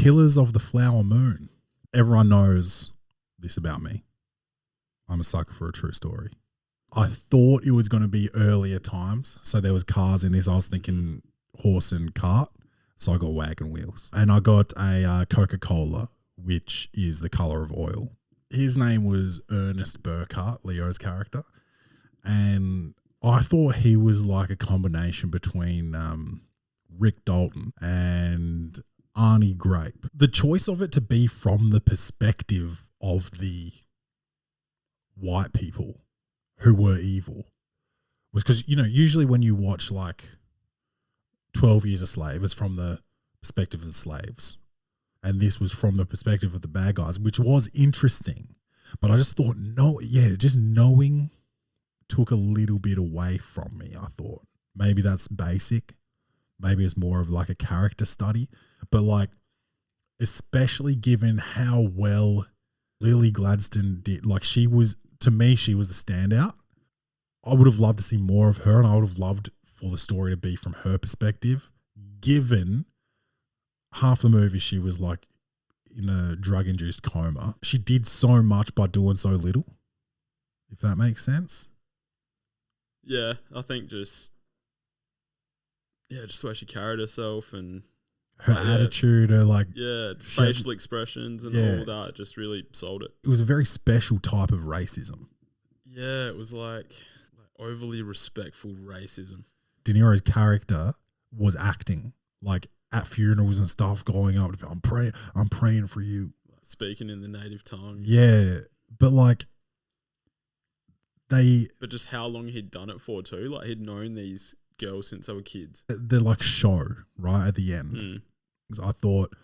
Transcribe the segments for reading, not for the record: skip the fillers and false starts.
Killers of the Flower Moon. Everyone knows this about me. I'm a sucker for a true story. I thought it was going to be earlier times, so there was cars in this. I was thinking horse and cart, so I got Wagon Wheels. And I got a Coca-Cola, which is the colour of oil. His name was Ernest Burkhart, Leo's character, and I thought he was like a combination between Rick Dalton and Arnie Grape. The choice of it to be from the perspective of the white people who were evil was because, you know, usually when you watch like 12 Years a Slave, it's from the perspective of the slaves. And this was from the perspective of the bad guys, which was interesting. But I just thought, just knowing took a little bit away from me, I thought. Maybe that's basic. Maybe it's more of like a character study. But like, especially given how well Lily Gladstone did, like to me, she was the standout. I would have loved to see more of her, and I would have loved for the story to be from her perspective, given half the movie she was like in a drug-induced coma. She did so much by doing so little, if that makes sense. Yeah, I think just the way she carried herself and her attitude, her like facial expressions and all that just really sold it. It was a very special type of racism. Yeah, it was like overly respectful racism. De Niro's character was acting like at funerals and stuff, going up, I'm praying for you, speaking in the native tongue. Yeah, but like but just how long he'd done it for too. Like he'd known these girls since they were kids. They're like show right at the end. Because I thought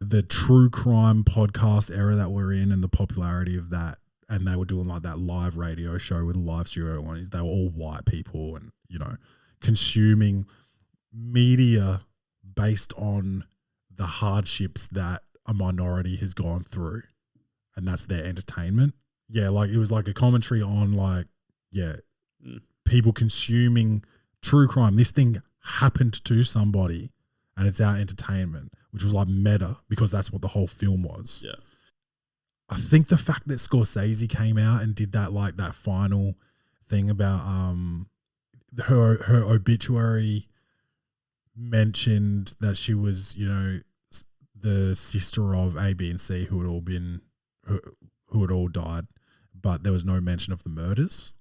the true crime podcast era that we're in and the popularity of that, and they were doing like that live radio show with a live studio audience. They were all white people and, you know, consuming media based on the hardships that a minority has gone through, and that's their entertainment. Yeah, like it was like a commentary on like, people consuming true crime. This thing happened to somebody and it's our entertainment, which was like meta because that's what the whole film was. Yeah. I think the fact that Scorsese came out and did that, like that final thing about her obituary mentioned that she was, you know, the sister of A, B, and C who had all died, but there was no mention of the murders.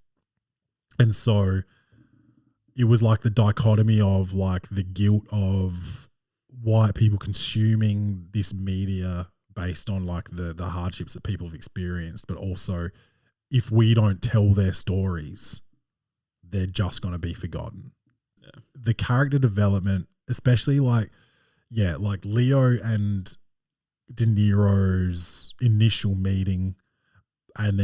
And so it was like the dichotomy of like the guilt of white people consuming this media based on like the hardships that people have experienced, but also if we don't tell their stories, they're just going to be forgotten. Yeah. The character development, especially like Leo and De Niro's initial meeting and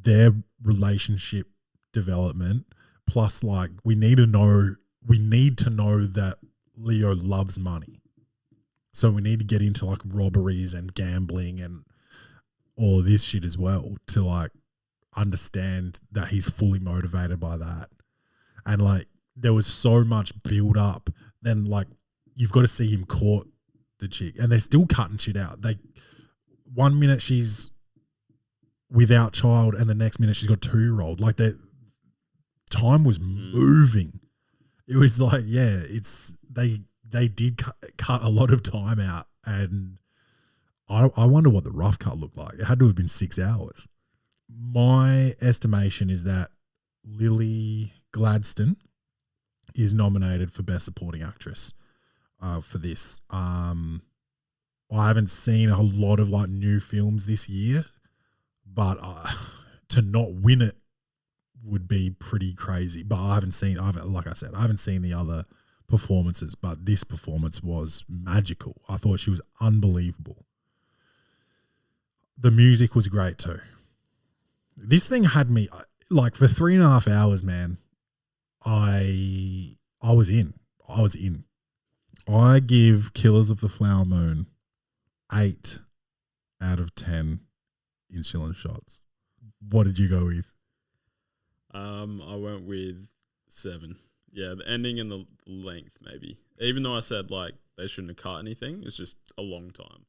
their relationship development, plus like we need to know that Leo loves money. So we need to get into like robberies and gambling and all this shit as well to like understand that he's fully motivated by that. And like there was so much build up. Then like you've got to see him court the chick, and they're still cutting shit out. 1 minute she's without child, and the next minute she's got a 2-year-old. Like that time was moving. It was like they did cut a lot of time out, and I wonder what the rough cut looked like. It had to have been 6 hours. My estimation is that Lily Gladstone is nominated for Best Supporting Actress for this. I haven't seen a lot of like new films this year, but to not win it would be pretty crazy. But I haven't seen the other performances, but this performance was magical. I thought she was unbelievable. The music was great too. This thing had me like for 3.5 hours, man. I was in. I give Killers of the Flower Moon 8 out of 10 insulin shots. What did you go with? I went with 7 Yeah, the ending and the length, maybe. Even though I said, like, they shouldn't have cut anything, it's just a long time.